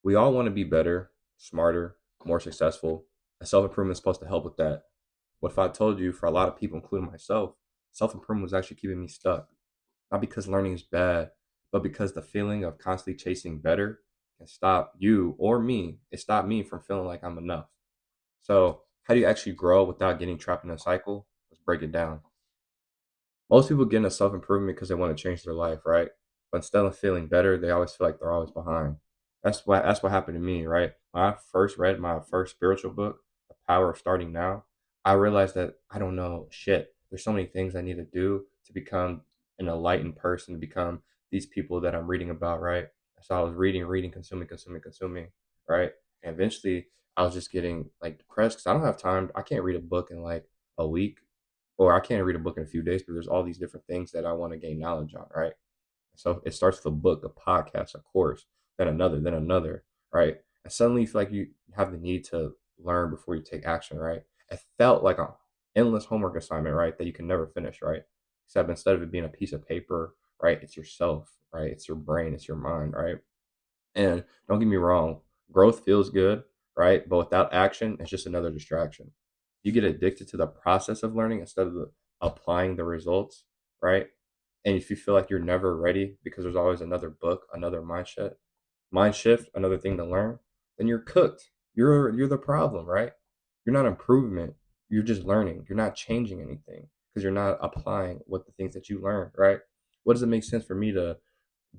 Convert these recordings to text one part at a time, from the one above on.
We all want to be better, smarter, more successful, and self improvement is supposed to help with that. What if I told you, for a lot of people, including myself, self improvement was actually keeping me stuck? Not because learning is bad, but because the feeling of constantly chasing better can stop you or me. It stopped me from feeling like I'm enough. So, how do you actually grow without getting trapped in a cycle? Let's break it down. Most people get into self improvement because they want to change their life, right? But instead of feeling better, they always feel like they're always behind. That's what happened to me, right? When I first read my first spiritual book, The Power of Starting Now, I realized that I don't know shit. There's so many things I need to do to become an enlightened person, to become these people that I'm reading about, right? So I was reading, consuming, right? And eventually I was just getting like depressed because I don't have time. I can't read a book in like a week, or I can't read a book in a few days because there's all these different things that I want to gain knowledge on, right? So it starts with a book, a podcast, a course, then another, right? And suddenly you feel like you have the need to learn before you take action, right? It felt like an endless homework assignment, right? That you can never finish, right? Except instead of it being a piece of paper, right? It's yourself, right? It's your brain, it's your mind, right? And don't get me wrong, growth feels good, right? But without action, it's just another distraction. You get addicted to the process of learning instead of applying the results, right? And if you feel like you're never ready because there's always another book, another mind shift, another thing to learn, then you're cooked. You're the problem, right? You're not improvement. You're just learning. You're not changing anything because you're not applying what the things that you learned, right? What does it make sense for me to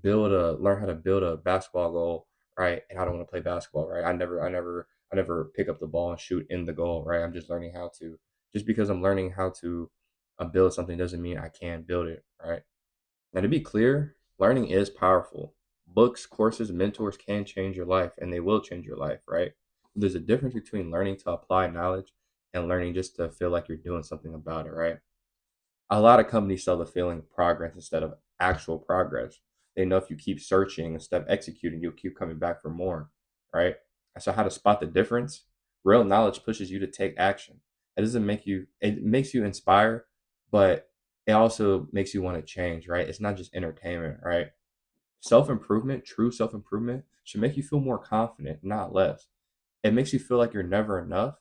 learn how to build a basketball goal, right? And I don't want to play basketball, right? I never pick up the ball and shoot in the goal, right? I'm just learning how to. Just because I'm learning how to build something doesn't mean I can build it, right? Now, to be clear, learning is powerful. Books, courses, mentors can change your life, and they will change your life, right? There's a difference between learning to apply knowledge and learning just to feel like you're doing something about it, right? A lot of companies sell the feeling of progress instead of actual progress. They know if you keep searching instead of executing, you'll keep coming back for more, right? And so, how to spot the difference? Real knowledge pushes you to take action. It doesn't make you, it makes you inspire, but it also makes you want to change, right? It's not just entertainment, right? Self improvement, true self improvement, should make you feel more confident, not less. It makes you feel like you're never enough.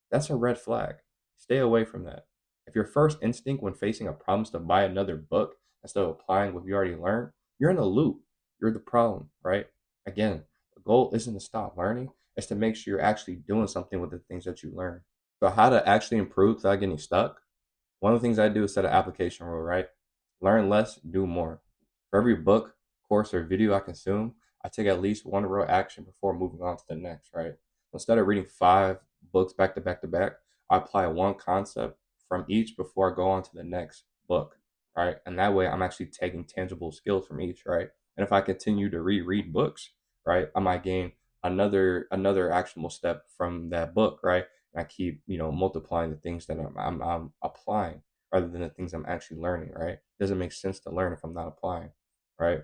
That's a red flag. Stay away from that. If your first instinct when facing a problem is to buy another book instead of applying what you already learned, you're in a loop. You're the problem, right? Again, the goal isn't to stop learning, it's to make sure you're actually doing something with the things that you learn. So, how to actually improve without getting stuck? One of the things I do is set an application rule, right? Learn less, do more. For every book, course, or video I consume, I take at least one real action before moving on to the next, right? Instead of reading five books back to back to back, I apply one concept from each before I go on to the next book, right? And that way I'm actually taking tangible skills from each, right? And if I continue to reread books, right, I might gain another actionable step from that book, right? And I keep, multiplying the things that I'm applying rather than the things I'm actually learning, right? It doesn't make sense to learn if I'm not applying, right?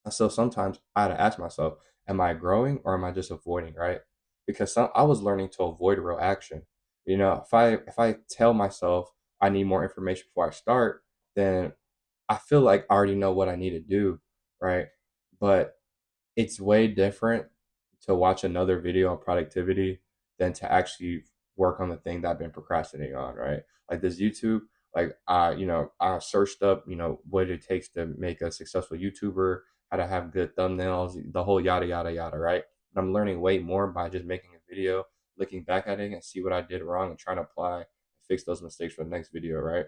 And so sometimes I had to ask myself, am I growing or am I just avoiding, right? Because I was learning to avoid real action. If I tell myself I need more information before I start, then I feel like I already know what I need to do, right? But it's way different to watch another video on productivity than to actually work on the thing that I've been procrastinating on, right? Like this YouTube, like I searched up, what it takes to make a successful YouTuber, how to have good thumbnails, the whole yada yada yada, right? And I'm learning way more by just making a video, looking back at it and see what I did wrong and trying to apply and fix those mistakes for the next video, right?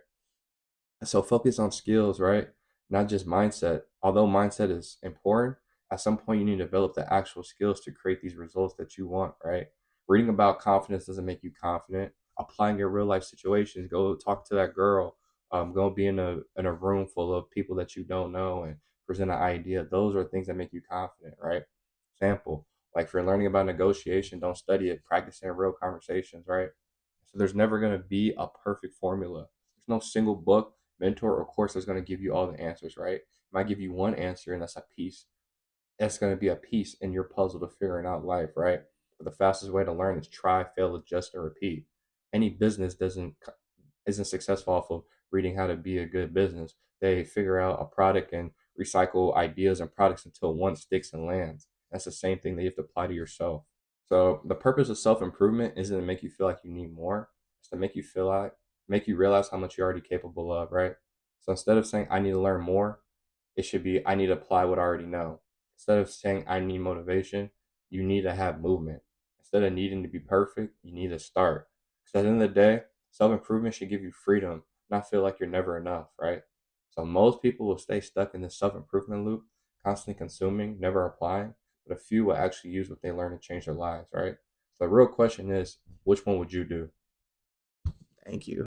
So focus on skills, right? Not just mindset. Although mindset is important, at some point you need to develop the actual skills to create these results that you want, right? Reading about confidence doesn't make you confident. Applying your real life situations, go talk to that girl, go be in a room full of people that you don't know and present an idea. Those are things that make you confident, right? Example, like if you're learning about negotiation, don't study it, practice in real conversations, right? So there's never going to be a perfect formula. There's no single book, mentor, or course that's going to give you all the answers, right? It might give you one answer, and that's a piece. That's going to be a piece in your puzzle to figuring out life, right? But the fastest way to learn is try, fail, adjust, and repeat. Any business isn't successful off of reading how to be a good business. They figure out a product and recycle ideas and products until one sticks and lands. That's the same thing that you have to apply to yourself. So the purpose of self-improvement isn't to make you feel like you need more. It's to make you realize how much you're already capable of, right? So instead of saying I need to learn more, it should be I need to apply what I already know. Instead of saying I need motivation, you need to have movement. Instead of needing to be perfect, you need to start. Because at the end of the day, self-improvement should give you freedom, not feel like you're never enough, right? So most people will stay stuck in this self-improvement loop, constantly consuming, never applying, but a few will actually use what they learn to change their lives, right? So the real question is, which one would you do? Thank you.